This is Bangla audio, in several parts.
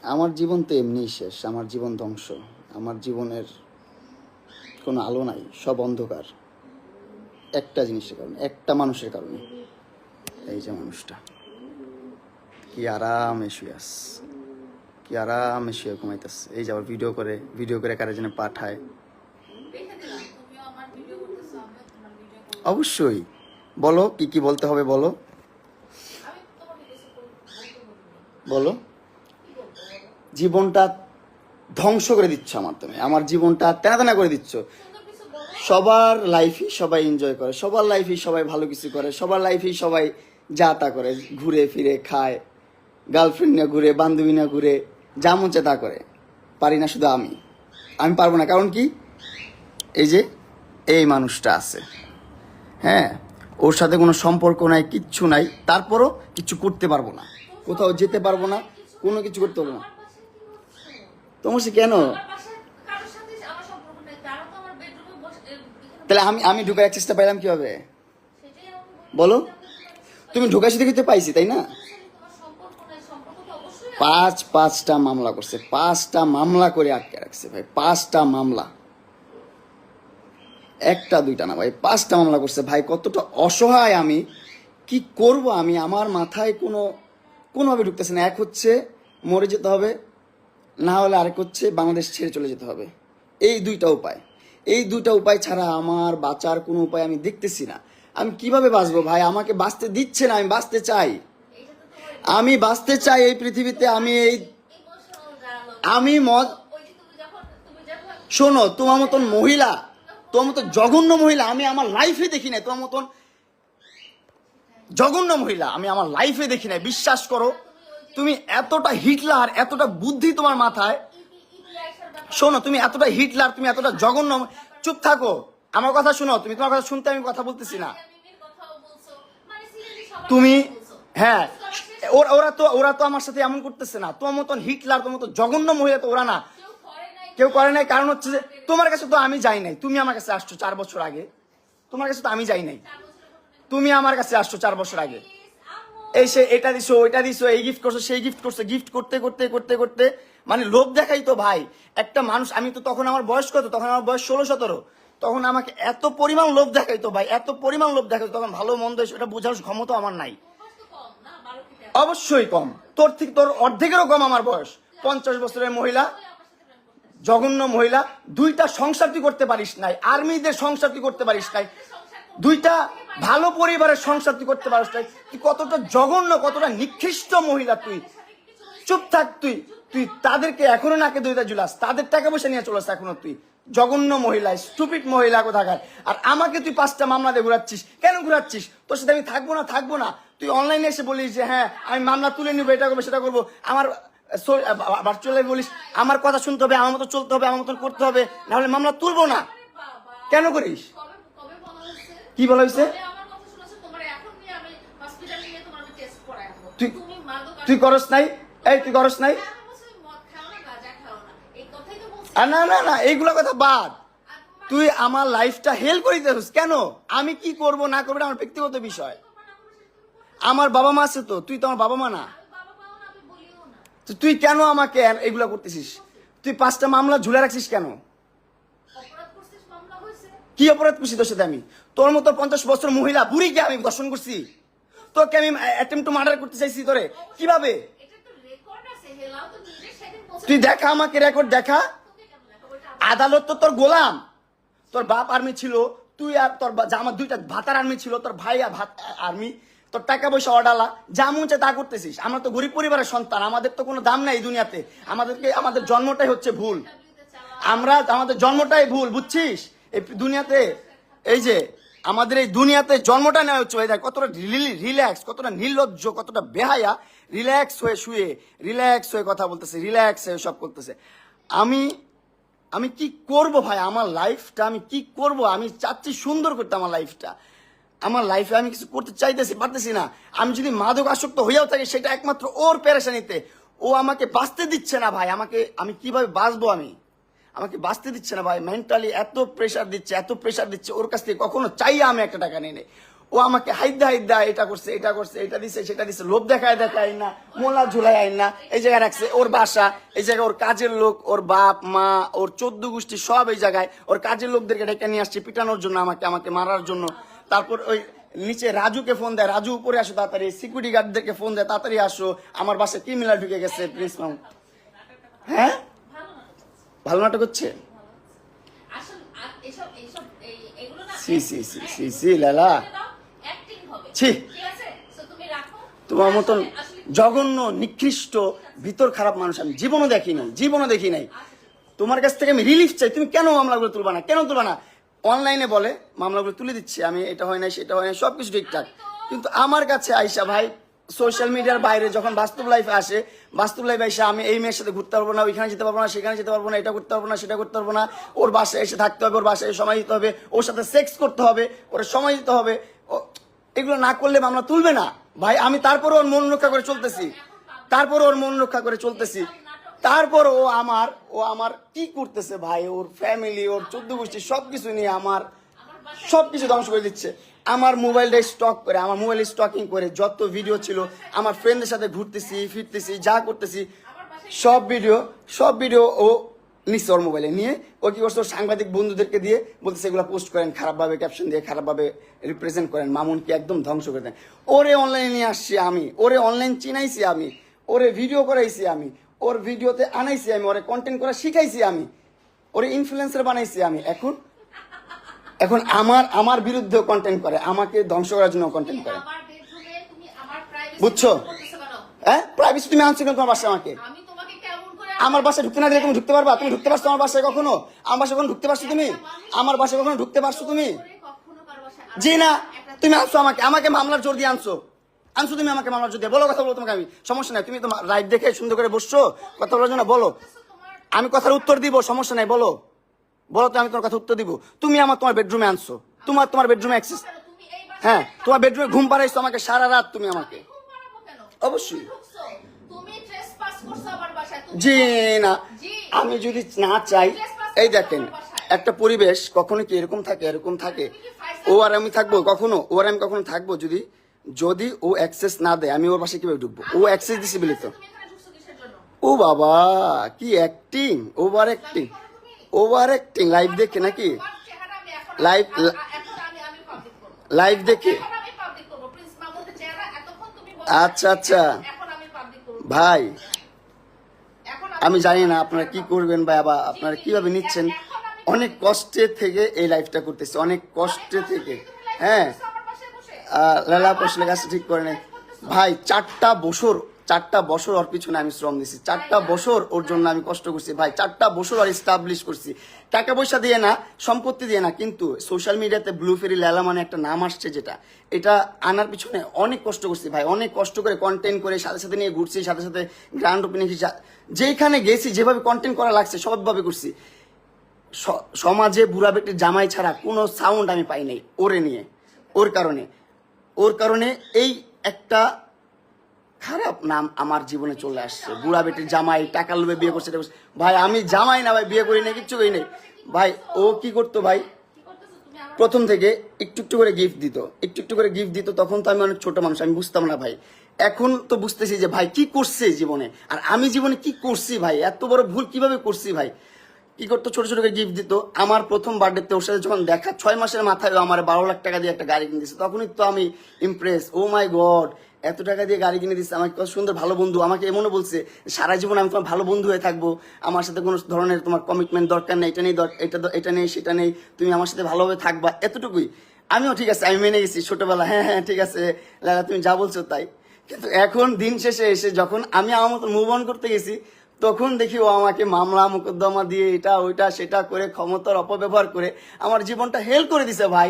আমার জীবন তো এমনিই শেষ, আমার জীবন ধ্বংস, আমার জীবনের কোনো আলো নাই, সব অন্ধকার। একটা জিনিসের কারণে, একটা মানুষের কারণে। এই যে মানুষটা কি আরামে শুয়ে আস, কি আরামে শুয়ে ঘুমাইতেছে। এই যে আবার ভিডিও করে কারে যেন পাঠায়। অবশ্যই বলো, কি কি বলতে হবে বলো, বলো। জীবনটা ধ্বংস করে দিচ্ছ আমার, তুমি আমার জীবনটা তেনা তেনা করে দিচ্ছ। সবার লাইফই সবাই এনজয় করে, সবার লাইফই সবাই ভালো কিছু করে, সবার লাইফই সবাই যা তা করে, ঘুরে ফিরে খায়, গার্লফ্রেন্ড নিয়ে ঘুরে, বান্ধবী নিয়ে ঘুরে, যা মন চায় তা করে। পারি না শুধু আমি পারবো না। কারণ কি, এই যে এই মানুষটা আছে, হ্যাঁ, ওর সাথে কোনো সম্পর্ক নাই, কিচ্ছু নাই, তারপরও কিছু করতে পারবো না, কোথাও যেতে পারবো না, কোনো কিছু করতে পারবো না। তোমার সে কেন? তাহলে আমি ঢুকার চেষ্টা পাইলাম কিভাবে বলো? তুমি ঢুকাইছি দেখে তো পাইছি, তাই না? পাঁচটা মামলা করছে, 5টা মামলা করে আটকে রাখছে ভাই, 5টা মামলা, একটা দুইটা না ভাই, 5টা মামলা করছে ভাই। কতটা অসহায় আমি, কি করব আমি, আমার মাথায় কোনোভাবে ঢুকতেছে না। এক হচ্ছে মরে যেতে হবে, না হলে আরেক হচ্ছে বাংলাদেশ ছেড়ে চলে যেতে হবে। এই দুইটা উপায় ছাড়া আমার বাঁচার কোনো উপায় আমি দেখতেছি না। আমি কিভাবে বাঁচবো ভাই? আমাকে বাঁচতে দিচ্ছে না। আমি বাঁচতে চাই এই পৃথিবীতে। আমি শোনো, তোমার মতন মহিলা, তোমার মতো জঘন্য মহিলা আমি আমার লাইফে দেখি নাই। তোমার মতন জঘন্য মহিলা আমি আমার লাইফে দেখি নাই, বিশ্বাস করো। তুমি এতটা হিটলার, এতটা বুদ্ধি তোমার মাথায়। শোনো, তুমি এতটা হিটলার, তুমি এতটা জঘন্য। চুপ থাকো, আমার কথা শোনো। তুমি তোমার কথা শুনতে, আমি কথা বলতেছি না। তুমি, হ্যাঁ, ওরা তো আমার সাথে এমন করতেছে না। তোমার মতন হিটলার, তোমার মতো জঘন্য মহিলা তো ওরা না, কেউ করে নাই। কারণ হচ্ছে যে তোমার কাছে তো আমি যাই নাই, তুমি আমার কাছে আসছো 4 বছর আগে। তোমার কাছে তো আমি যাই নাই, তুমি আমার কাছে আসছো 4 বছর আগে। এই সে এটা দিছো, ওইটা দিছো, এই গিফট করছো, সেই গিফট করছো, গিফট করতে করতে করতে করতে মানে লোভ দেখাই তো ভাই একটা মানুষ। আমি তো তখন আমার বয়স কত? তখন আমার বয়স 16-17। তখন আমাকে এত পরিমাণ লোভ দেখাইতো ভাই, এত পরিমাণ লোভ দেখাইতো। তখন ভালো মন্দ এটা বোঝার ক্ষমতা আমার নাই। অবশ্যই কম, তোর অর্ধেকেরও কম আমার বয়স। 50 বছরের মহিলা, জঘন্য মহিলা। 2টা সংসার তুই করতে পারিস নাই, আর্মিদের সংসার তুই করতে পারিস নাই, 2টা ভালো পরিবারের সংসার তুই করতে পারিস নাই। তুই কতটা জঘন্য, কতটা নিকৃষ্ট মহিলা তুই। চুপ থাক তুই। তুই তাদেরকে এখনো নাকে দইটা ঝুলাস, তাদের টাকা পয়সা নিয়ে চলাস এখনো তুই। জঘন্য মহিলা, স্টুপিড মহিলা কোথাকার। আর আমাকে তুই 5টা মামলা দিয়ে ঘুরাচ্ছিস। কেন ঘুরাচ্ছিস? তোর সাথে আমি থাকবো না। তুই অনলাইনে এসে বলিস যে হ্যাঁ আমি মামলা তুলে নিবো, এটা করবো সেটা করবো। আমার ভার্চুয়ালি বলিস আমার কথা শুনতে হবে, আমার মতো চলতে হবে, আমার মতন করতে হবে, নাহলে মামলা তুলবো না। কেন করিস? কি বলা হয়েছে? তুই করস নাই? এই তুই করস নাই? না, এইগুলা কথা বাদ। তুই আমার লাইফটা হেল করে দিস কেন? আমি কি করব না করবো আমার ব্যক্তিগত বিষয়। আমার বাবা মা আছে তো, তুই তো আমার বাবা মা না। তুই কেন আমাকে এগুলা করতেছিস? তুই 5টা মামলা ঝুলে রাখছিস কেন? কি অপরাধ করছি তোর সাথে আমি? তোর মতো 50 বছর মহিলা বুড়িকে আমি দর্শন করছি? তোকে আমি অ্যাটেম্প টু মার্ডার করতে চাইছি তোরে কিভাবে? তুই দেখা, আমাকে রেকর্ড দেখা। আদালত তো তোর গোলাম। তোর বাপ আর্মি ছিল, তুই আর তোর আমার 2টা ভাতার আর্মি ছিল, তোর ভাই আর্মি। তোর টাকা পয়সা অডালা, যা মন চায় তা করতেছিস। আমরা তো গরিব পরিবারের সন্তান, আমাদের তো কোনো দাম নাই এই দুনিয়াতে। আমাদের জন্মটাই হচ্ছে ভুল। আমাদের জন্মটাই ভুল, বুঝছিস? এই দুনিয়াতে, এই যে আমাদের এই দুনিয়াতে জন্মটা নেওয়া হচ্ছে। কতটা রিল্যাক্স, কতটা নির্লজ্জ, কতটা বেহায়া। রিল্যাক্স হয়ে শুয়ে, রিল্যাক্স হয়ে কথা বলতেছে, রিল্যাক্স হয়ে সব করতেছে। আমি কি করব ভাই? আমার লাইফটা আমি কি করব? আমি চাচ্ছি সুন্দর করতে আমার লাইফটা। আমার লাইফে আমি কিছু করতে পারতেছি না। আমি যদি মাদক আসক্ত হইয়াও থাকি, সেটা একমাত্র ওর পেরেশানিতে। ও আমাকে বাঁচতে দিচ্ছে না ভাই। আমি কিভাবে বাঁচবো? আমাকে বাঁচতে দিচ্ছে না ভাই। মেন্টালি এত প্রেশার দিচ্ছে। ওর কাছ থেকে কখনো চাইয়া আমি একটা টাকা নিয়ে নেই। ও আমাকে হাইদা এটা করছে এটা দিছে সেটা দিছে, লোভ দেখায় না, মোলা ঝুলাই আইন না, এই জায়গায় রাখছে ওর বাসা, এই জায়গায় ওর কাজের লোক, ওর বাপ মা, ওর 14 গোষ্ঠী সব এই জায়গায়, ওর কাজের লোকদেরকে ডেকে নিয়ে আসছে পিটানোর জন্য, আমাকে মারার জন্য। তারপর ওই নিচে রাজুকে ফোন দেয়, রাজু উপরে আসো তাড়াতাড়ি, সিকিউরিটি গার্ডদেরকে ফোন দেয় তাড়াতাড়ি আসো, আমার বাসায় ক্রিমিনাল ঢুকে গেছে প্রিন্স মামু। হ্যাঁ ভালো নাটক হচ্ছে। লালা ছি, তোমার মতন জঘন্য নিকৃষ্ট ভিতর খারাপ মানুষ আমি জীবনও দেখি নাই। তোমার কাছ থেকে আমি রিলিফ চাই, তুমি কেন মামলাগুলো তুলবা না? অনলাইনে বলে মামলাগুলো তুলে দিচ্ছি আমি, এটা হয় না সেটা হয় না সবকিছু ঠিকঠাক, কিন্তু আমার কাছে আইসা ভাই সোশ্যাল মিডিয়ার বাইরে যখন বাস্তব লাইফে আসে, আমি এই মেয়ের সাথে ঘুরতে পারবো না, ওইখানে যেতে পারবো না, সেখানে যেতে পারবো না, এটা করতে পারবো না, সেটা করতে পারবো না, ওর বাসায় এসে থাকতে হবে, ওর বাসায় সময় দিতে হবে, ওর সাথে সেক্স করতে হবে, ওর সময় দিতে হবে, এগুলো না করলে মামলা তুলবে না ভাই। আমি তারপর ওর মন রক্ষা করে চলতেছি, তারপর ও আমার কি করতেছে ভাই, ওর ফ্যামিলি, ওর 14 গোষ্ঠী সবকিছু নিয়ে আমার সবকিছু ধ্বংস করে দিচ্ছে। আমার মোবাইলটা স্টকিং করে যত ভিডিও ছিল, আমার ফ্রেন্ডদের সাথে ঘুরতেছি ফিরতেছি যা করতেছি সব ভিডিও ও নিচ্ছে ওর মোবাইলে নিয়ে। ও কি করছে, ওর সাংবাদিক বন্ধুদেরকে দিয়ে বলতেছে এগুলো পোস্ট করেন, খারাপভাবে ক্যাপশন দিয়ে খারাপভাবে রিপ্রেজেন্ট করেন, মামুনকে একদম ধ্বংস করে দেন। ওরে অনলাইনে নিয়ে আসছি আমি, ওরে অনলাইন চিনাইছি আমি, ওরে ভিডিও করাইছি আমি, ওর ভিডিওতে আনাইছি আমি, ওরে কন্টেন্ট করা শিখাইছি আমি, ওরে ইনফ্লুয়েন্সার বানাইছি আমি। এখন আমার বিরুদ্ধে কন্টেন্ট করে, আমাকে ধ্বংস করার জন্য কন্টেন্ট করে, বুঝছো? হ্যাঁ, প্রাইভেসি তুমি আনছো কেন তোমার বাসায়? আমার বাসায় ঢুকতে না দিলে তুমি ঢুকতে পারবা? তুমি ঢুকতে পারছো আমার বাসায় কখনো? আমার বাসায় কখনো ঢুকতে পারছো তুমি? আমার বাসায় কখনো ঢুকতে পারছো তুমি? জি না, তুমি আনছো আমাকে মামলার জোর দিয়ে আনছো তুমি আমাকে মামলার জোর দিয়ে। বলো, কথা বলো, তোমাকে আমি সমস্যা নাই, তুমি তো রাইট দেখে সুন্দর করে বসছো কথা বলার জন্য, বলো, আমি কথার উত্তর দিব, সমস্যা নাই, বলো তো, আমি তোমার কথা উত্তর দিব। তুমি তোমার বেডরুমে আনছো, তোমার বেডরুমে অ্যাক্সেস, হ্যাঁ তোমার বেডরুমে ঘুম পাড়াইছো আমাকে সারা রাত, তুমি আমাকে অবশ্যই। জি না, আমি যদি না চাই, এই দেখেন একটা পরিবেশ কখনো কি এরকম থাকে, ও আর আমি থাকবো কখনো, থাকবো যদি ও অ্যাক্সেস না দেয়, আমি ওর বাসায় কিভাবে ঢুকবো? ও অ্যাক্সেস দিছে বলি তো। ও বাবা, কি অ্যাক্টিং, ওভার অ্যাক্টিং, লাইভ দেখে নাকি? লাইভ দেখে? আচ্ছা ভাই, আমি জানি না আপনারা কি করবেন ভাই, আবার আপনারা কিভাবে নিচ্ছেন। অনেক কষ্টে থেকে এই লাইফটা করতেছি, অনেক কষ্টে থেকে। হ্যাঁ, লালা পোষলে গাছ ঠিক করে নেই ভাই। 4টা বছর ওর পিছনে আমি শ্রম দিছি, 4টা বছর ওর জন্য আমি কষ্ট করছি ভাই, 4টা বছর ওর এস্টাবলিশ করছি, টাকা পয়সা দিয়ে না, সম্পত্তি দিয়ে না, কিন্তু সোশ্যাল মিডিয়াতে ব্লু ফেরি লালা মানে একটা নাম আসছে, এটা আনার পিছনে অনেক কষ্ট করছি ভাই, অনেক কষ্ট করে কন্টেন্ট করে সাথে নিয়ে ঘুরছি, সাথে গ্র্যান্ড ওপেনিং যেখানে গেছি যেভাবে কন্টেন্ট করা লাগছে সবভাবে করছি। সমাজে বুড়া বেটির জামাই ছাড়া কোনো সাউন্ড আমি পাই নাই ওরে নিয়ে। ওর কারণে এই একটা খারাপ নাম আমার জীবনে চলে আসছে। বুড়া বেটির জামাই, টাকা লোভে বিয়ে করছে ভাই। আমি জামাই না ভাই, বিয়ে করি না, কিচ্ছু করি নাই ভাই। ও কি করতো ভাই, প্রথম থেকে একটু করে গিফট দিত, তখন তো আমি অনেক ছোট মানুষ, আমি বুঝতাম না ভাই। এখন তো বুঝতেছি যে ভাই কি করছে জীবনে, আর আমি জীবনে কি করছি ভাই, এত বড় ভুল কিভাবে করছি ভাই। কি করতো, ছোট করে গিফট দিত। আমার প্রথম বার্থডেতে ওর সাথে যখন দেখা, 6 মাসের মাথায় আমার 12 লাখ টাকা দিয়ে একটা গাড়ি কিনে দিচ্ছে, তখনই তো আমি ইমপ্রেস। ও মাই গড, এত টাকা দিয়ে গাড়ি কিনে দিচ্ছে আমাকে, কত সুন্দর ভালো বন্ধু। আমাকে এমনও বলছে সারা জীবন আমি তোমার ভালো বন্ধু হয়ে থাকবো, আমার সাথে কোনো ধরনের তোমার কমিটমেন্ট দরকার নেই, এটা নেই সেটা নেই, তুমি আমার সাথে ভালোভাবে থাকবা, এতটুকুই। আমিও ঠিক আছে, আমি মেনে গেছি ছোটবেলা, হ্যাঁ ঠিক আছে লালা তুমি যা বলছো তাই। কিন্তু এখন দিন শেষে এসে যখন আমি আমার মতো মুভ অন করতে গেছি, তখন দেখি ও আমাকে মামলা মোকদ্দমা দিয়ে এটা ওইটা সেটা করে, ক্ষমতার অপব্যবহার করে আমার জীবনটা হেল করে দিছে ভাই,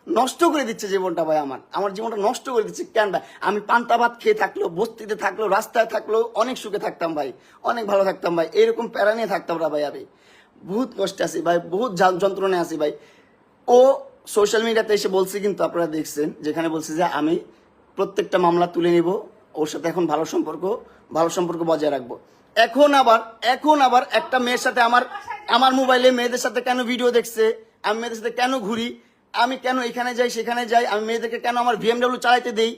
নষ্ট করে দিচ্ছে জীবনটা ভাই। আমার জীবনটা নষ্ট করে দিচ্ছে কেন ভাই? আমি পান্তা ভাত খেয়ে থাকলেও, বস্তিতে থাকলেও, রাস্তায় থাকলেও অনেক সুখে থাকতাম ভাই, অনেক ভালো থাকতাম ভাই। এরকম প্যারা নিয়ে থাকতাম না ভাই, আমি বহুত কষ্টে আছি ভাই, বহুত যন্ত্রণায় আছি ভাই। ও সোশ্যাল মিডিয়াতে এসে বলছে, কিন্তু আপনারা দেখছেন, যেখানে বলছে যে আমি প্রত্যেকটা মামলা তুলে নিব, ওর সাথে এখন ভালো সম্পর্ক বজায় রাখবো। এখন আবার একটা মেয়ের সাথে আমার মোবাইলে মেয়েদের সাথে কেন ভিডিও দেখছে, আমি মেয়েদের সাথে কেন ঘুরি, আমি কেন এখানে যাই সেখানে যাই, আমি মেয়েদেরকে কেন আমার BMW চালাইতে দেই,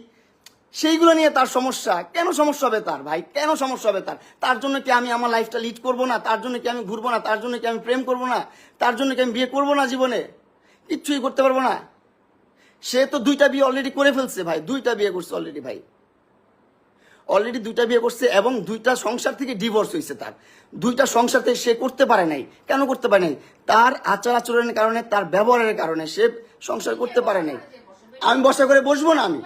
সেইগুলো নিয়ে তার সমস্যা। কেন সমস্যা হবে তার ভাই, কেন সমস্যা হবে তার? তার জন্য কি আমি আমার লাইফটা লিড করবো না? তার জন্য কি আমি ঘুরবো না? তার জন্য কি আমি প্রেম করবো না? তার জন্য কি আমি বিয়ে করবো না? জীবনে কিচ্ছুই করতে পারবো না। সে তো 2টা বিয়ে অলরেডি করে ফেলছে ভাই, 2টা বিয়ে করছে অলরেডি ভাই, অলরেডি 2টা বিয়ে করছে এবং 2টা সংসার থেকে ডিভোর্স হয়েছে তার। 2টা সংসার থেকে সে করতে পারে নাই। কেন করতে পারে নাই? তার আচার আচরণের কারণে, তার ব্যবহারের কারণে সে সংসার করতে পারে নাই। আমি বসা করে বসবো না আমি?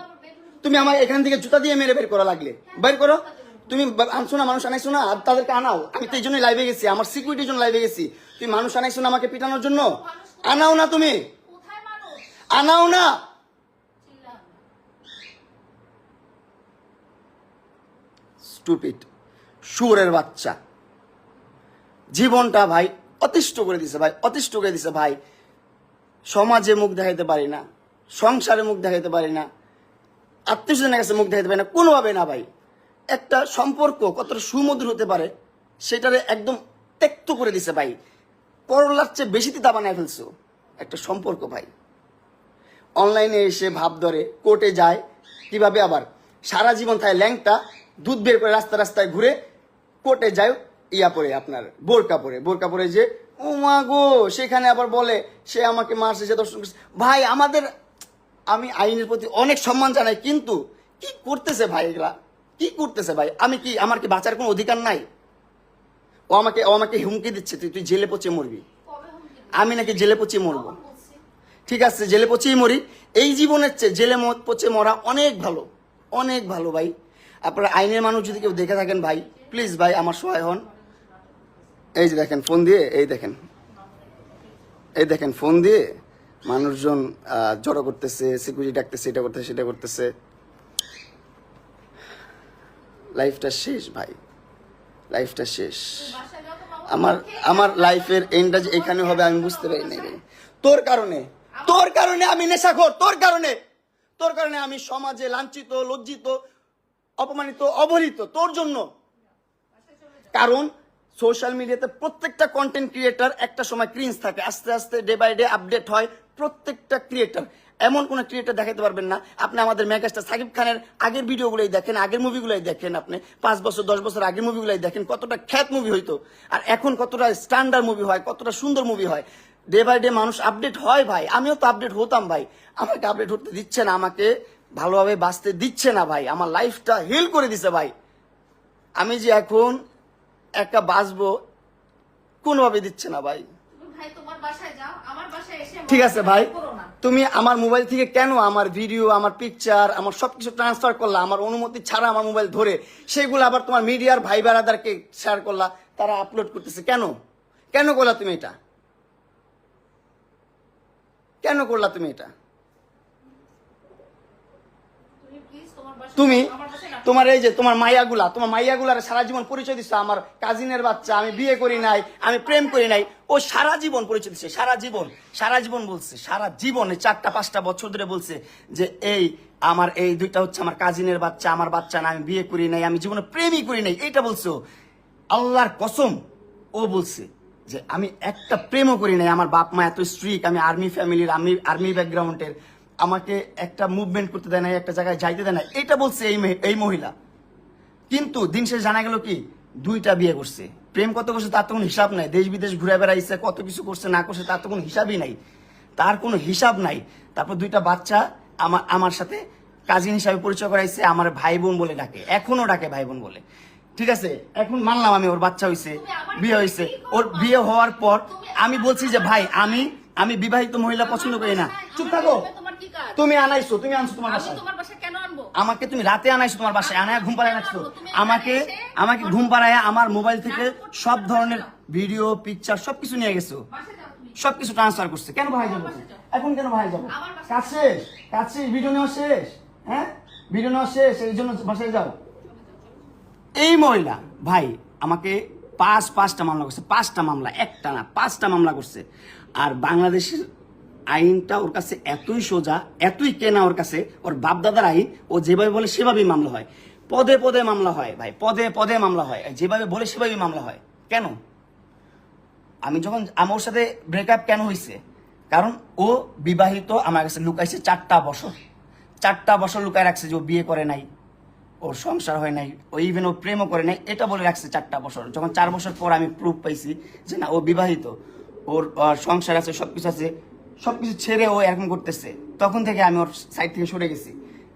তুমি আমার এখান থেকে জুতা দিয়ে মেরে বের করা লাগলে বের করো। তুমি আনছো না, মানুষ আনাইছো না, তাদেরকে আনাও। আমি তো এই জন্যই লাইভে গেছি, আমার সিকিউরিটির জন্য লাইভে গেছি। তুমি মানুষ আনাইছো না আমাকে পিটানোর জন্য? আনাও না, তুমি আনাও না। স্টুপিড শুয়োরের বাচ্চা, জীবনটা ভাই অতিষ্ঠ করে দিছে ভাই, অতিষ্ঠ করে দিছে ভাই। সমাজে মুখ দেখাইতে পারি না, সংসারে মুখ দেখাইতে পারি না, আত্মীয় স্বজনের কাছে মুখ দেখাইতে পারি না, কোনোভাবে না ভাই। একটা সম্পর্ক কতটা সুমধুর হতে পারে সেটারে একদম ত্যক্ত করে দিছে ভাই। করলার চেয়ে বেশি তিতা বানায় ফেলছো একটা সম্পর্ক ভাই। অনলাইনে এসে ভাব ধরে, কোর্টে যায়, কিভাবে আবার সারা জীবন থাকে ল্যাংটা, দুধ বের করে রাস্তা রাস্তায় ঘুরে, কোর্টে যায় ইয়া পরে, আপনার বোরকা পরে যে ও মা গো, সেখানে আবার বলে সে আমাকে মারছে, সে দর্শন করছে। ভাই আমাদের, আমি আইনের প্রতি অনেক সম্মান জানাই, কিন্তু কি করতেছে ভাই এগুলা, কি করতেছে ভাই? আমি কি, আমার কি বাঁচার কোনো অধিকার নাই? ও আমাকে হুমকি দিচ্ছে, তুই জেলে পচে মরবি। আমি নাকি জেলে পচে মরবো? ঠিক আছে, জেলে পচেই মরি। এই জীবনের চেয়ে জেলে পচে মরা অনেক ভালো, অনেক ভালো ভাই। আপনারা আইনের মানুষ যদি কেউ দেখে থাকেন ভাই, প্লিজ ভাই আমার সহায় হন। এই যে দেখেন ফোন দিয়ে, এই দেখেন ফোন দিয়ে মানুষজন জড়ো করতেছে, সিকিউরিটি ডাকতেছে, এটা করতেছে সেটা করতেছে। লাইফটা শেষ ভাই, লাইফটা শেষ। আমার লাইফের এন্ডটা যে এখানে হবে আমি বুঝতে পারি নাই ভাই। তোর কারণে আমি নেশাখোর, তোর কারণে আমি সমাজে লাঞ্ছিত, লজ্জিত, অপমানিত, অবহেলিত, তোর জন্য। কারণ সোশ্যাল মিডিয়াতে প্রত্যেকটা কন্টেন্ট ক্রিয়েটার একটা সময় ক্রিঞ্জ থাকে, আস্তে আস্তে ডে বাই ডে আপডেট হয় প্রত্যেকটা ক্রিয়েটার। এমন কোন ক্রিয়েটার দেখাতে পারবেন না আপনি আমাদের মেগাস্টার সাকিব খানের আগের ভিডিওগুলোই দেখেন, আগের মুভিগুলোই দেখেন, আপনি 5 বছর 10 বছর আগের মুভিগুলোই দেখেন, কতটা খ্যাত মুভি হইতো, আর এখন কতটা স্ট্যান্ডার্ড মুভি হয়, কতটা সুন্দর মুভি হয়। ডে বাই ডে মানুষ আপডেট হয় ভাই, আমিও তো আপডেট হতাম ভাই। আমাকে আপডেট হতে দিচ্ছে না, আমাকে ভালোভাবে বাঁচতে দিচ্ছে না ভাই, আমার লাইফটা হেল করে দিছে ভাই। আমি যে এখন একটা বাঁচবো কোনোভাবে দিচ্ছে না ভাই। ঠিক আছে ভাই, তুমি আমার মোবাইল থেকে কেন আমার ভিডিও, আমার পিকচার, আমার সবকিছু ট্রান্সফার করলা আমার অনুমতি ছাড়া, আমার মোবাইল ধরে, সেগুলো আবার তোমার মিডিয়ার ভাই বেড়াদারকে শেয়ার করলা, তারা আপলোড করতেছে। কেন করলা তুমি এটা? কেন করলা তুমি এটা? তুমি তোমার এই যে তোমার মাইয়াগুলার সারা জীবন পরিচয় দিচ্ছে আমার কাজিনের বাচ্চা, আমি বিয়ে করি নাই, আমি প্রেম করি নাই। ও সারা জীবন পরিচয় দিচ্ছে, সারা জীবন বলছে, সারা জীবনে 4-5টা বছর ধরে বলছে যে এই 2টা হচ্ছে আমার কাজিনের বাচ্চা, আমার বাচ্চা না, আমি বিয়ে করি নাই, আমি জীবনে প্রেমই করি নাই, এইটা বলছে। আল্লাহর কসম ও বলছে যে আমি একটা প্রেমও করি নাই, আমার বাপ মা এত স্ট্রিক্ট, আমি আর্মি ফ্যামিলির, আমি আর্মি ব্যাকগ্রাউন্ডের, আমাকে একটা মুভমেন্ট করতে দেয় না, একটা জায়গায় যাইতে দেয় না, এটা বলছে এই মহিলা। কিন্তু দিন শেষে জানা গেল কি 2টা বিয়ে করছে, প্রেম কত করছে তার তো কোনো হিসাব নাই, দেশ বিদেশ ঘুরে বেড়াইছে, কত কিছু করছে না করছে তার তো কোনো হিসাবই নাই, তার কোনো হিসাব নাই। তারপর 2টা বাচ্চা আমার সাথে কাজিন হিসাবে পরিচয় করাইছে, আমার ভাই বোন বলে ডাকে, এখনো ডাকে ভাই বোন বলে। ঠিক আছে, এখন মানলাম আমি ওর বাচ্চা হয়েছে, বিয়ে হয়েছে, ওর বিয়ে হওয়ার পর আমি বলছি যে ভাই আমি বিবাহিত মহিলা পছন্দ করি না। চুপ থাকো, তুমি আনছো তোমার বাসায়, আমাকে তুমি রাতে আনাইছো তোমার বাসায়, আনায় ঘুম পাড়ায় রাখছো, আমাকে ঘুম পাড়ায় আমার মোবাইল থেকে সব ধরনের ভিডিও পিকচার সবকিছু নিয়ে গেছো, সবকিছু ট্রান্সফার করছে। কেন ভাই যাবো এখন, কেন ভাই যাবো? কাছে ভিডিও নেওয়া শেষ, হ্যাঁ ভিডিও নেওয়া শেষ, এই জন্য বাসায় যাও। এই মহিলা ভাই আমাকে 5টা মামলা করছে, 5টা মামলা, একটা না 5টা মামলা করছে। আর বাংলাদেশের আইনটা ওর কাছে এতই সোজা, এতই কেনা ওর কাছে, ওর বাপদাদার আইন, ও যেভাবে বলে সেভাবেই মামলা হয়, পদে পদে মামলা হয় ভাই, পদে মামলা হয়, যেভাবে বলে সেভাবেই মামলা হয়। কেন? আমি যখন আমার সাথে ব্রেকআপ কেন হয়েছে, কারণ ও বিবাহিত, আমার কাছে লুকাইছে 4টা বছর, 4টা বছর লুকায় রাখছে যে ও বিয়ে করে নাই, ওর সংসার হয় নাই, ও ইভেন ও প্রেমও করে নাই, এটা বলে রাখছে 4টা বছর। যখন 4 বছর পর আমি প্রুফ পাইছি যে না ও বিবাহিত, ওর সংসার আছে, সবকিছু আছে, সবকিছু ছেড়ে ও এরকম করতেছে, তখন থেকে আমি ওর সাইড থেকে সরে গেছি।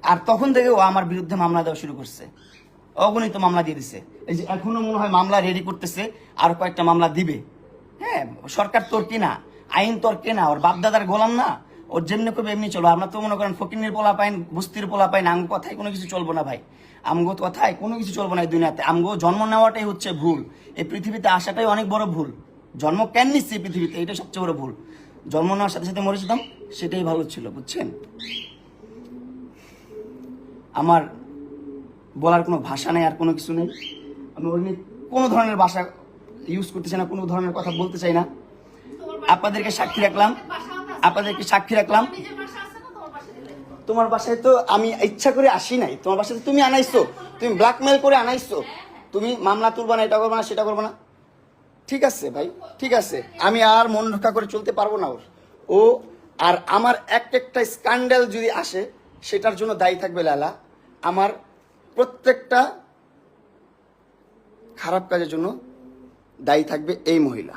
আর তখন থেকে ও আমার বিরুদ্ধে মামলা দেওয়া শুরু করছে, অগণিত মামলা দিয়ে দিছে। এই যে এখনো মনে হয় মামলা রেডি করতেছে, আর কয়েকটা মামলা দিবে। হ্যাঁ, সরকার তোর কিনা, আইন তোর কেনা, ওর বাপদাদার গোলাম না, ওর যেমনি করবে এমনি চলবো। আমরা তো মনে করেন ফকিনের পোলা পাইন, বস্তির পোলা পাইন, আমগো কথায় কোনো কিছু চলবো না ভাই, আমগো কথায় কোনো কিছু চলবো না এই দুনিয়াতে। আমগো জন্ম নেওয়াটাই হচ্ছে ভুল, এই পৃথিবীতে আসাটাই অনেক বড় ভুল। জন্ম কেন নিচ্ছে এই পৃথিবীতে, এটা সবচেয়ে বড় ভুল। জন্ম নেওয়ার সাথে সাথে মরে যেতাম, সেটাই ভালো ছিল, বুঝছেন? আমার বলার কোনো ভাষা নেই, আর কোনো কিছু নেই। আমি ওর নিয়ে কোনো ধরনের ভাষা ইউজ করতে চাই না, কোনো ধরনের কথা বলতে চাই না। আপনাদেরকে সাক্ষী রাখলাম, আপনাদেরকে সাক্ষী রাখলাম। তোমার বাসায় তো আমি ইচ্ছা করে আসি নাই, তোমার বাসায় তুমি আনাইছো, তুমি ব্ল্যাকমেল করে আনাইছো, তুমি মামলা তুলবা না, এটা করবো না, সেটা করবো না। ঠিক আছে ভাই, ঠিক আছে, আমি আর মন রক্ষা করে চলতে পারবো না ওর। ও আর আমার একটা স্ক্যান্ডাল যদি আসে, সেটার জন্য দায়ী থাকবে লালা। আমার প্রত্যেকটা খারাপ কাজের জন্য দায়ী থাকবে এই মহিলা,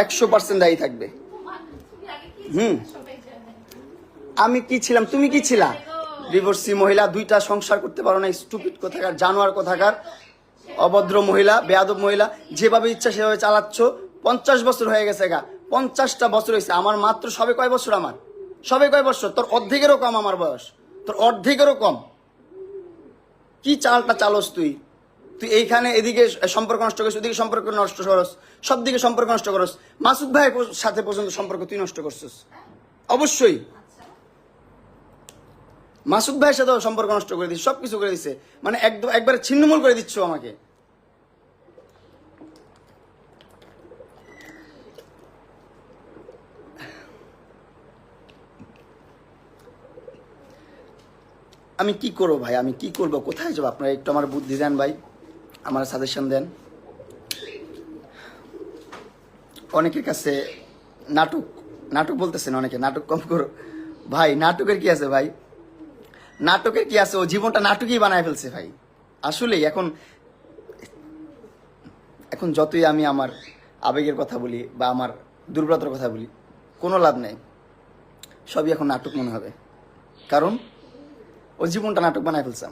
100% দায়ী থাকবে। আমি কি ছিলাম, তুমি কি ছিলা? ডিভোর্সি মহিলা, 2টা সংসার করতে পারো না, স্টুপিড কোথাকার, জানোয়ার কোথাকার, অভদ্র মহিলা, বেয়াদব মহিলা, যেভাবে ইচ্ছা সেভাবে চালাচ্ছ। 50 বছর হয়ে গেছে গা, 50টা বছর হয়েছে। আমার মাত্র সবে কয় বছর, আমার সবে কয় বছর, তোর অর্ধেকেরও কম আমার বয়স, তোর অর্ধেকেরও কম। কি চালটা চালস তুই? তুই এইখানে এদিকে সম্পর্ক নষ্ট করিস, ওদিকে সম্পর্ক নষ্ট করস, সব দিকে সম্পর্ক নষ্ট করস। মাসুদ ভাইয়ের সাথে পর্যন্ত সম্পর্ক তুই নষ্ট করছিস, অবশ্যই। মাসুদ ভাইয়ের সাথে সম্পর্ক নষ্ট করে দিস, সবকিছু করে দিচ্ছে, মানে একবারে ছিন্নমূল করে দিচ্ছ আমাকে। আমি কি করবো ভাই, আমি কি করবো, কোথায় যাবো? আপনারা একটু আমার বুদ্ধি দেন ভাই, আমার সাজেশন দেন। অনেকের কাছে নাটক নাটক বলতেছেন, অনেকে নাটক কম করো ভাই। নাটকের কি আছে ভাই, নাটকের কি আছে? ও জীবনটা নাটকই বানায় ফেলছে ভাই। আসলেই এখন এখন যতই আমি আমার আবেগের কথা বলি বা আমার দুর্বলতার কথা বলি, কোনো লাভ নেই, সবই এখন নাটক মনে হবে। কারণ ও জীবনটা নাটক বানায় ফেলছে,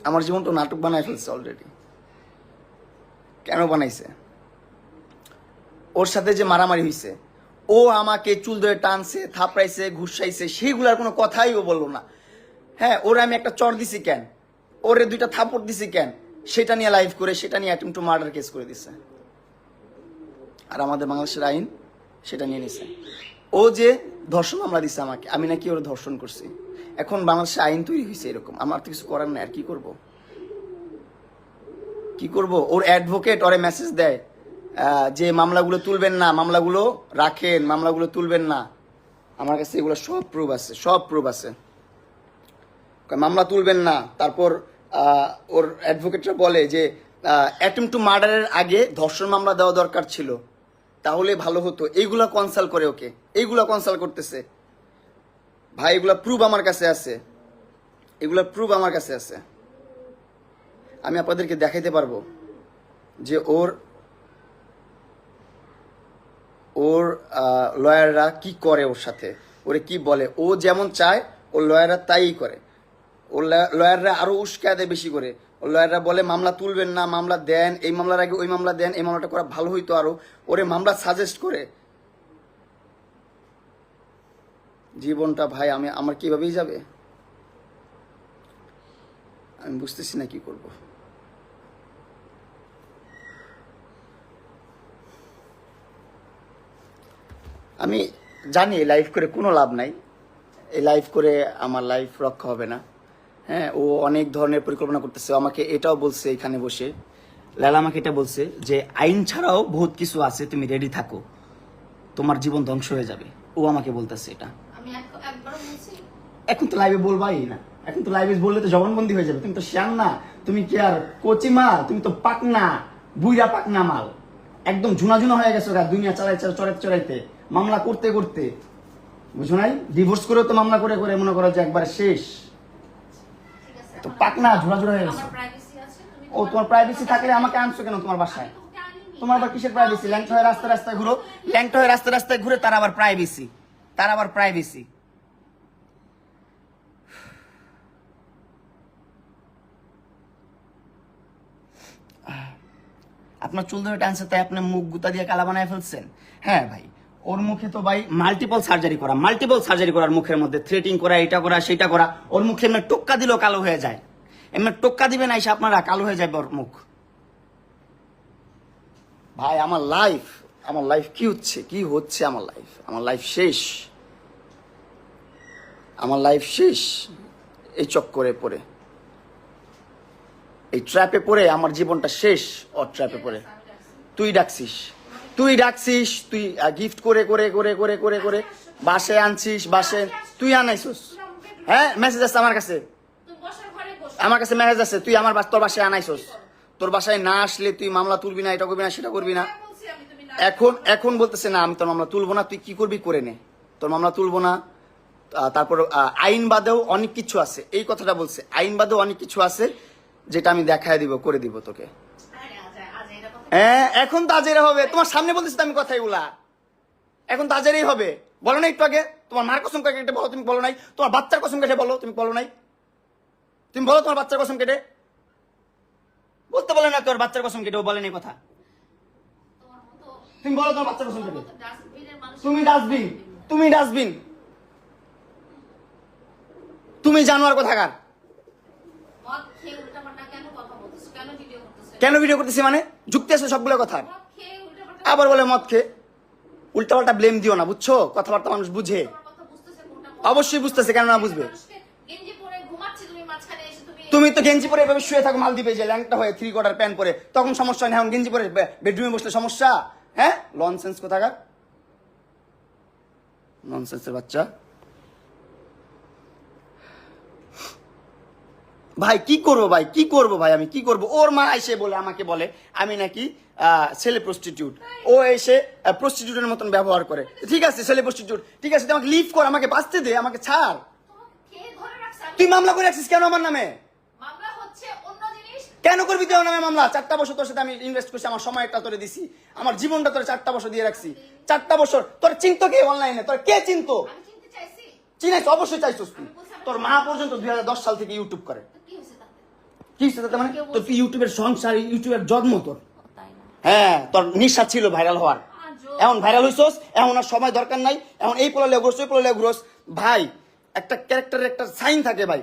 আমার জীবনটা নাটক বানায় ফেলছে অলরেডি। কেন বানাইছে? ওর সাথে যে মারামারি হয়েছে, ও আমাকে চুল ধরে টানছে, থাপড়াইছে, ঘুষাইছে, সেইগুলার কোনো কথাই ও বললো না। হ্যাঁ, ওরে আমি একটা চর দিছি কেন, ওরে 2টা থাপড় দিছি কেন, সেটা নিয়ে লাইভ করে, সেটা নিয়ে অ্যাটেম্পট টু মার্ডার কেস করে দিছে। আর আমাদের বাংলাদেশের আইন সেটা নিয়ে নিছে। ও যে ধর্ষণ মামলা দিছে আমাকে, আমি নাকি ওর ধর্ষণ করছি। এখন বাংলাদেশে আইন তৈরি হয়েছে এরকম, আমার তো কিছু করার নাই। আর কি করব, কি করব? ওর অ্যাডভোকেট ওরে মেসেজ দেয় যে মামলাগুলো তুলবেন না, মামলাগুলো রাখেন, মামলাগুলো তুলবেন না। আমার কাছে এগুলো সব প্রুফ আছে, সব প্রুফ আছে। মামলা তুলবেন না। তারপর ওর অ্যাডভোকেটরা বলে যে অ্যাটেম্পট টু মার্ডারের আগে ধর্ষণ মামলা দেওয়া দরকার ছিল, তাহলে ভালো হতো। এইগুলা কনসাল্ট করে ওকে, এইগুলা কনসাল্ট করতেছে ভাই। এগুলা প্রুফ আমার কাছে আছে, এগুলা প্রুফ আমার কাছে আছে। আমি আপনাদেরকে দেখাইতে পারবো যে ওর লয়াররা কি করে, ওর সাথে ওরে কি বলে। ও যেমন চায় ওর লয়াররা তাই করে। ওর লয়াররা আরো উস্কায় দেয় বেশি করে। ওর লয়াররা বলে মামলা তুলবেন না, মামলা দেন, এই মামলার আগে ওই মামলা দেন, এই মামলাটা করা ভালো হইতো আরো। ওরে মামলা সাজেস্ট করে। জীবনটা ভাই আমার কিভাবেই যাবে, আমি বুঝতেছি না কি করব। আমি জানি এই লাইফ করে কোনো লাভ নাই, এই লাইফ করে আমার লাইফ রক্ষা হবে না। হ্যাঁ, ও অনেক ধরনের পরিকল্পনা করতেছে। আমাকে এটাও বলছে এখানে বসে, লালা আমাকে এটা বলছে যে আইন ছাড়াও বহুত কিছু আছে, তুমি রেডি থাকো, তোমার জীবন ধ্বংস হয়ে যাবে। ও আমাকে বলতেছে এটা। এখন তো লাইভে বলবাই না, এখন তো লাইভে বললে তো জবানবন্দি হয়ে যাবে। তুমি তো শ্যাম না, তুমি কি আর কচি মাল, তুমি তো পাকনা, বুইরা পাকনা মাল। একদম ঝুনা ঝুনা হয়ে গেছো দুনিয়া চড়াইতে চড়াইতে, মামলা করতে করতে, বুঝো নাই? ডিভোর্স করেও তো মামলা করে করে মনে করো যে একবার শেষ। ঠিক আছে, তো পাকনা ঝুনা ঝুনা হয়ে গেছে। আমার প্রাইভেসি আছে, তুমি ও তোমার প্রাইভেসি থাকলে আমাকে আনছো কেন তোমার বাসায়? আমি তোকে আনিনি। তোমার আবার কিসের প্রাইভেসি? ল্যাংটা হয়ে রাস্তায় রাস্তায় ঘুরো, ল্যাংটা হয়ে রাস্তায় রাস্তায় ঘুরে তার আবার প্রাইভেসি, তার আবার প্রাইভেসি। আপনার চুল ধরে টানছে তাই আপনি মুখ গুতা দিয়ে কালা বানায় ফেলছেন? হ্যাঁ ভাই, ওর মুখে তো ভাই মাল্টিপল সার্জারি করার মুখের মধ্যে থ্রেটিং করা, এটা করা সেটা করা। ওর মুখে এমনি টোক্কা দিলেও কালো হয়ে যায়, এমনি টোক্কা দিবেন আইসা আপনারা কালো হয়ে যাবে ওর মুখ। ভাই আমার লাইফ কি হচ্ছে আমার লাইফ শেষ, আমার লাইফ শেষ। এই চক্করে পড়ে, এই ট্র্যাপে পড়ে আমার জীবনটা শেষ। ওর ট্র্যাপে পড়ে তুই ডাকছিস, তুই গিফট করে করে করে করে করে করে বাসে আনছিস, বাসে তুই আনাইছিস। হ্যাঁ, মেসেজ আছে আমার কাছে, তুই বসার ঘরে বস। আমার কাছে মেসেজ আছে, তুই আমার তোর বাসায় আনাইছিস। তোর বাসায় না আসলে তুই মামলা তুলবি না, এটা করবি না, সেটা করবি না। বলছি আমি, তুমি না। এখন বলতেছে না আমি তোর মামলা তুলবো না, তুই কি করবি করে নে, তোর মামলা তুলবো না। তারপর আইন বাদেও অনেক কিছু আছে, এই কথাটা বলছে, আইন বাদেও অনেক কিছু আছে যেটা আমি দেখায় দিব, করে দিব তোকে। আরে আজ এটা কথা। হ্যাঁ, এখন তো আজের হবে, তোমার সামনে বলতেছি তো আমি কথা এগুলা, এখন তো আজেরই হবে। বলো না একটু আগে, তোমার মার কসম কেটে বলো, তুমি বলো নাই? তোমার বাচ্চার কসম কেটে বলো, তুমি বলো নাই? তুমি বলো তোমার বাচ্চার কসম কেটে, বলতে বলে না তোর বাচ্চার কসম কেটে, ও বলেনি কথা। তোমার মতো তুমি বলো তোমার বাচ্চার কসম কেটে। ডাস্টবিনের মানুষ। তুমি ডাস্টবিন, তুমি জানোয়ার কোথাকার। মদ খেয়ে উল্টাপাল্টা কেন কথা বলতেছো? কেন ভিডিও করতেছো? কেন ভিডিও করতেছি মানে? যুক্তি আছে সবগুলো কথা। মদ খেয়ে উল্টাপাল্টা আবার বলে মদ খেয়ে, উল্টাপাল্টা ব্লেম দিও না, বুঝছো? কথাবার্তা মানুষ বুঝে, তোমার কথা বুঝতেছে কোনটা মদ? অবশ্যই বুঝতেছে, কেন না বুঝবে? মানুষকে গেঞ্জি পরে ঘুমাচ্ছে, তুমি মাঝখানে এসে তুমি তো গেঞ্জি পরে এভাবে শুয়ে থাকো মালদ্বীপে যে ল্যাংটা হয়ে 3/4 প্যান্ট পরে, তখন সমস্যা নেই। এখন গেঞ্জি পরে বেডরুমে বসলে সমস্যা? হ্যাঁ, লনসেন্স কোথাকার, ননসেন্সের বাচ্চা। ভাই কি করবো ভাই, আমি কি করবো? ওর মা এসে বলে, আমাকে বলে আমি নাকি ছেলে প্রস্টিটিউট, ও এসে প্রস্টিটিউটের মতন ব্যবহার করে। ঠিক আছে, ছেলে প্রস্টিটিউট, ঠিক আছে, তুই আমাকে লিভ কর, আমাকে বাঁচতে দে, আমাকে ছাড়। তোমাকে খেয়ে ধরে রাখছে। তুই মামলা করে রাখছিস কেন আমার নামে? মামলা হচ্ছে অন্য জিনিস। কেন করবি তুই আমার নামে মামলা? 4টা বছর তোর সাথে আমি ইনভেস্ট করছি, আমার সময়টা তোরে দিছি, আমার জীবনটা তোরে 4টা বছর দিয়ে রাখছি। 4টা বছর তোর চিনতো কে অনলাইনে? তোর কে চিনতো? আমি চিনতে চাইছি। চিনাইছ, অবশ্যই চাইছিস তুই। তোর মা পর্যন্ত 2010 সাল থেকে ইউটিউব করে। তো কি হয়েছে তাতে? কি হচ্ছে তাতে মানে? তোর তুই ইউটিউবের সংসার, ইউটিউবের জন্ম তোর। ও তাই না? হ্যাঁ, তোর নিশা ছিল ভাইরাল হওয়ার, আজব। এখন ভাইরাল হইছস, এখন আর সময় দরকার নাই, এখন এই পোলালে ঘুরছ, ওই পোলালে ঘুরস। ভাই একটা ক্যারেক্টারের একটা সাইন থাকে ভাই,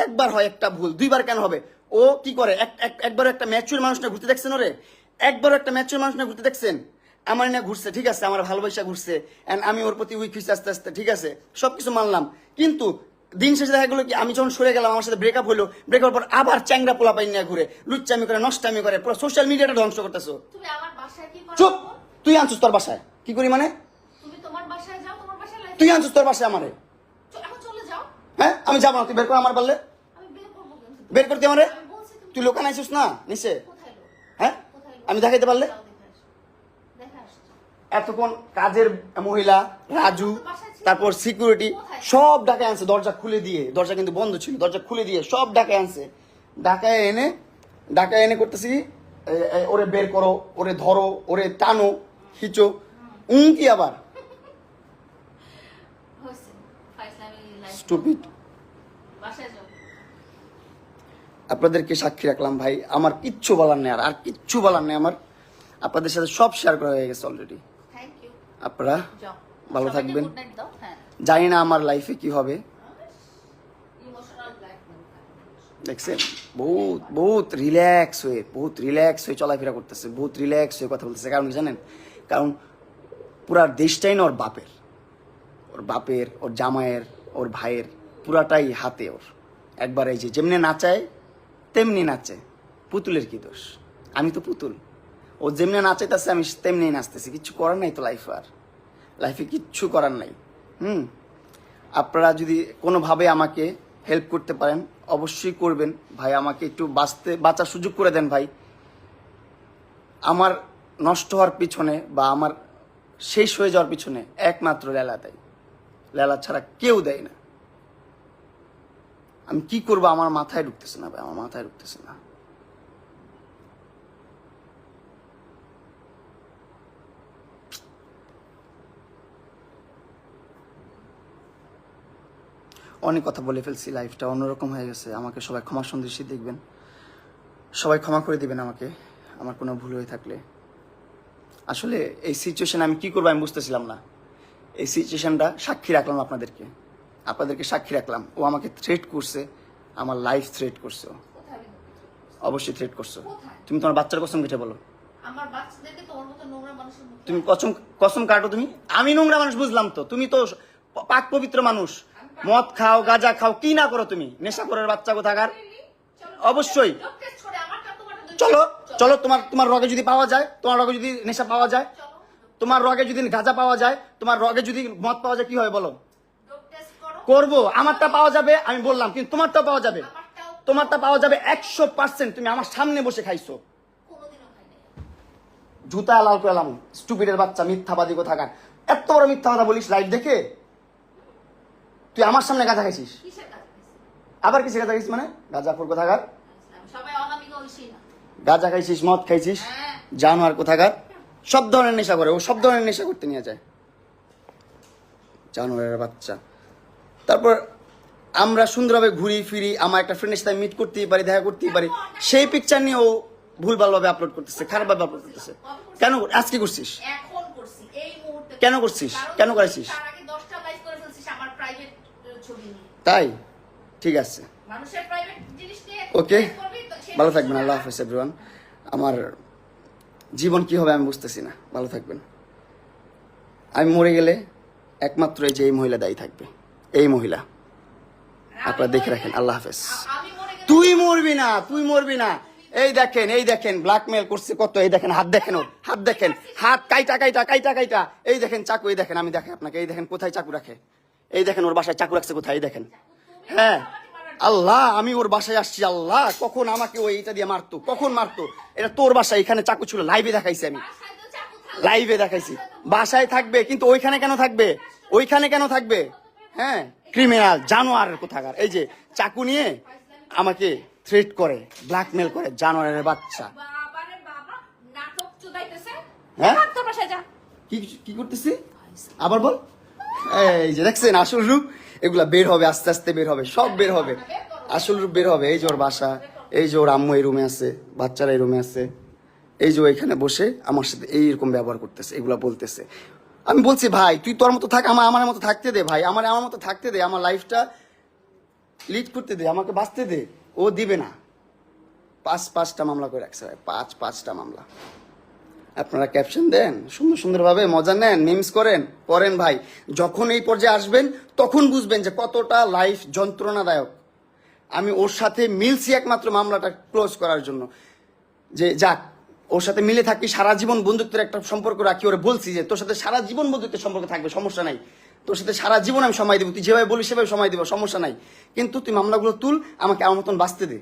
একবার হয় একটা ভুল, 2বার কেন হবে? ও কি করে, একবার একটা ম্যাচুর মানুষ না ঘুরতে দেখছেন? ওরে একবার একটা ম্যাচুর মানুষ না ঘুরতে দেখছেন? আমার না ঘুরছে, ঠিক আছে, আমার ভালোবাসা ঘুরছে, এন্ড আমি ওর প্রতি উইক হয়েছি আস্তে আস্তে, ঠিক আছে, সবকিছু মানলাম। কিন্তু দিন শেষে দেখা গেলো কি, আমি যখন সরে গেলাম, আমার সাথে ব্রেকআপ হলো, ব্রেকআপ পর আবার চ্যাংরা পোলা পাই নিয়ে ঘুরে, লুচ্চামি করে, নষ্টামি করে, পুরো সোশ্যাল মিডিয়াটা ধ্বংস করতেছো। তুমি আমার বাসায় কি করো? চুপ, তুই আনছিস তোর বাসায়, কি করি মানে? তুমি তোমার বাসায় যাও, তোমার বাসায় লাইফ। তুই আনছিস তোর বাসায় আমারে? এখন চলে যাও। হ্যাঁ, আমি যাবো না, তুই বের কর আমার পারলে, আমি বের করবো কিন্তু। বের করতে আমারে। আমি বলছি তুমি তুই লোকান আইছিস না নিচে, কোথায় লোক? হ্যাঁ, কোথায় লোক? আমি দেখাইতে পারলে। যাও দেখে আসো। দেখে আসছো। এতক্ষণ কাজের মহিলা রাজু, তারপর সিকিউরিটি সব ডাকায় আনছে, দরজা খুলে দিয়ে, দরজা কিন্তু বন্ধ ছিল, দরজা খুলে দিয়ে সব ডাকায় আনছে, ডাকায় এনে করতেছি, ওরে বের করো, ওরে ধরো, ওরে টানো, খিচো, কি আবার হয়েছে। ফাইজলামি লাইফ। স্টুপিড। বাসায় যাও। আপনাদেরকে সাক্ষী রাখলাম ভাই, আমার কিচ্ছু বলার নেই, আর কিচ্ছু বলার নেই আমার। আপনাদের সাথে সব শেয়ার করা হয়ে গেছে অলরেডি। Thank you. আপনারা যাও। ভালো সবাইকে থাকবেন। গুড নাইট দাও। হ্যাঁ। জানি না আমার লাইফে কি হবে, ইমোশনাল ব্ল্যাকমেল। দেখছেন, বহুত রিল্যাক্স হয়ে চলাফেরা করতেছে, বহুত রিল্যাক্স হয়ে কথা বলতেছে। কারণ কি জানেন? কারণ পুরা দেশটাই না ওর বাপের, ওর জামাইয়ের, ওর ভাইয়ের, পুরাটাই হাতে ওর। একবার এই যে যেমনি নাচায় তেমনি নাচে, পুতুলের কি দোষ? আমি তো পুতুল, ও যেমনি নাচাইতেছে আমি তেমনি নাচতেছি, কিচ্ছু করার নাই তো লাইফে কিচ্ছু করার নাই। আপনারা যদি কোনোভাবে আমাকে হেল্প করতে পারেন অবশ্যই করবেন ভাই, আমাকে একটু বাঁচার সুযোগ করে দেন ভাই। আমার নষ্ট হওয়ার পিছনে বা আমার শেষ হয়ে যাওয়ার পিছনে একমাত্র লেলা দেয়। লেলা ছাড়া কেউ দেয় না। আমি কি করবো আমার মাথায় ঢুকতেছে না ভাই, আমার মাথায় ঢুকতেছে না। অনেক কথা বলে ফেলছি, লাইফটা অন্যরকম হয়ে গেছে। আমাকে সবাই ক্ষমা সন্দেশী দেখবেন, সবাই ক্ষমা করে দিবেন আমাকে আমার কোনো ভুল হয়ে থাকলে। আসলে এই সিচুয়েশন আমি কি করবো আমি বুঝতেছিলাম না। এই সিচুয়েশনটা সাক্ষী রাখলাম আপনাদেরকে সাক্ষী রাখলাম। ও আমাকে থ্রেট করছে, আমার লাইফ থ্রেট করছে ও। কোথায় আমি ধরতে চাই? অবশ্যই থ্রেট করছো। কোথায়? তুমি তোমার বাচ্চার কসম কেটে বলো। আমার বাচ্চাদেরকে তোর মতো নোংরা মানুষের মুখে তুমি কসম কাটো তুমি। আমি নোংরা মানুষ বুঝলাম তো, তুমি তো পাক পবিত্র মানুষ। মদ খাও, গাঁজা খাও, কি না করো তুমি? নেশা করার বাচ্চা কোথাকার। অবশ্যই ডোপ টেস্ট করে আমারটা তোমারটা দুই- চলো চলো, তোমার রগে যদি পাওয়া যায়, তোমার রগে যদি নেশা পাওয়া যায়, চলো তোমার রগে যদি গাঁজা পাওয়া যায়, তোমার রগে যদি মদ পাওয়া যায়, কি হয় বলো? ডোপ টেস্ট করো। করবো, আমারটা পাওয়া যাবে আমি বললাম, কিন্তু তোমারটা পাওয়া যাবে। আমারটাও তোমারটা পাওয়া যাবে 100%। তুমি আমার সামনে বসে খাইছো। কোনোদিনও খাই নাই। জুতা লাল করে এলাম, স্টুপিডের বাচ্চা, মিথ্যাবাদী কোথাকার। এত বড় মিথ্যা কথা বলিস লাইভ দেখে। তুই আমার সামনে গাঁজা খাইছিস, কিসের কাজ করছিস? আবার কিসে গাঁজা খাইছিস? মানে গাঁজাখোর কোথাকার। সবাই অনামিকা হইছিস না। গাঁজা খাইছিস, মদ খাইছিস, হ্যাঁ। জানোয়ার কোথাকার। সব ধরনের নেশা করে ও, সব ধরনের নেশা করতে নিয়ে যায়, জানোয়ারের বাচ্চা। তারপর আমরা সুন্দরভাবে ঘুরি ফিরি, আমার একটা ফ্রেন্ডের সাথে মিট করতেই পারি, দেখা করতেই পারি, সেই পিকচার নিয়ে ও ভুলভালভাবে আপলোড করতেছে, খারাপভাবে আপলোড করতেছে। কেন আজকে করছিস? এখন করছি এই মুহূর্তে। কেন করছিস? কারণ কেন করেছিস? তার আগে 10টা লাইভ করে ফেলছিস আমার প্রাইভেট ছবি নিয়ে। তাই ঠিক আছে, মানুষের প্রাইভেট জিনিস নিয়ে ওকে, live করবি তো সেটা ভালো থাকবেন। কিছু না। আল্লাহ হাফেজ এভরিওয়ান। আমার জীবন কি হবে আমি বুঝতেছি না। ভালো থাকবেন। আমি মরে গেলে একমাত্র এই যে এই মহিলা দায়ী থাকবে, এই মহিলা। আপনারা দেখে রাখেন। আল্লাহ হাফেজ। আমি মরে গেলে তুই মরবি না, তুই মরবি না। এই দেখেন ব্ল্যাকমেল করছে কত। এই দেখেন হাত, দেখেন ওর হাত, দেখেন হাত কাইটা। এই দেখেন চাকু, এই দেখেন, আমি দেখেন আপনাকে, এই দেখেন কোথায় চাকু রাখে। এই দেখেন ওর বাসায় চাকু রাখছে কোথায়, এই দেখেন। হ্যাঁ আল্লাহ, আমি ওর বাসায় আসছি। আল্লাহ, কখন আমাকে ওই এটা দিয়ে মারতো, কখন মারতো? এটা তোর বাসায়, এখানে চাকু ছিল, লাইভে দেখাইছি আমি, বাসায় তো চাকু থাকবে। লাইভে দেখাইছি। বাসায় থাকবে কিন্তু ওইখানে কেন থাকবে? ওইখানে কেন থাকবে? হ্যাঁ, ক্রিমিনাল, জানোয়ার কোথাকার। এই যে চাকু নিয়ে আমাকে থ্রেট করে, ব্ল্যাকমেল করে, জানোয়ারের বাচ্চা। বাবারে বাবা, নাটক চুদাইতেছে। হ্যাঁ? ভাগ তোর বাসায় যা। কি কি করতেছি আবার বল। এই যে দেখছেন আসল রূপ, এগুলা বের হবে, আস্তে আস্তে বের হবে, সব বের হবে, আসল রূপ বের হবে। এই যে ওর বাসা, এই যে ওর আম্মু এই রুমে আছে, বাচ্চারা এই রুমে আছে, এই যে ও এখানে বসে আমার সাথে এইরকম ব্যবহার করতেছে, এগুলা বলতেছে। আমি বলছি ভাই তুই তোর মতো থাক, আমার মতো থাকতে দে ভাই, আমার মতো থাকতে দে, আমার লাইফটা লিড করতে দে, আমাকে বাঁচতে দে। ও দিবে না। পাঁচটা মামলা করে রাখছে ভাই, পাঁচটা মামলা। আপনারা ক্যাপশন দেন, সুন্দরভাবে মজা নেন, মিমস করেন ভাই। যখন এই পর্যায়ে আসবেন তখন বুঝবেন যে কতটা লাইফ যন্ত্রণাদায়ক। আমি ওর সাথে মিলছি একমাত্র মামলাটা ক্লোজ করার জন্য, যে যাক ওর সাথে মিলে থাকি, সারা জীবন বন্ধুত্বের একটা সম্পর্ক রাখি। ওরা বলছি যে তোর সাথে সারা জীবন বন্ধুত্বের সম্পর্ক থাকবে, সমস্যা নাই, তোর সাথে সারা জীবন আমি সময় দেবো, তুই যেভাবে বলিস সেভাবে সময় দেবো, সমস্যা নাই, কিন্তু তুই মামলাগুলো তুল, আমাকে আমার মতন বাঁচতে দে।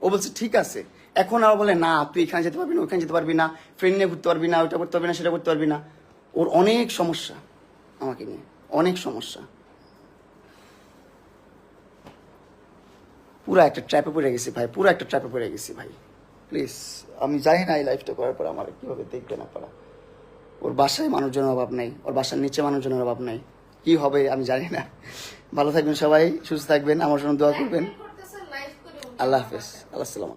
ও বলছে ঠিক আছে। এখন আবার বলে না তুই এখানে যেতে পারবি না, ওইখানে যেতে পারবি না, ফ্রেন্ড নিয়ে ঘুরতে পারবি না, ওইটা করতে পারবি না, সেটা করতে পারবি না। ওর অনেক সমস্যা আমাকে নিয়ে, অনেক সমস্যা। পুরো একটা ট্র্যাপে পড়ে গেছি ভাই, পুরো একটা ট্র্যাপে পড়ে গেছি ভাই। প্লিজ, আমি জানি না এই লাইফটা করার পর আমার কিভাবে দেখবে না পারা। ওর বাসায় মানুষজনের অভাব নেই, ওর বাসার নিচে মানুষজনের অভাব নেই, কি হবে আমি জানি না। ভালো থাকবেন সবাই, সুস্থ থাকবেন, আমার জন্য দোয়া করবেন। করতেছে লাইভ করে। আল্লাহ হাফেজ, আল্লাহ সালাম।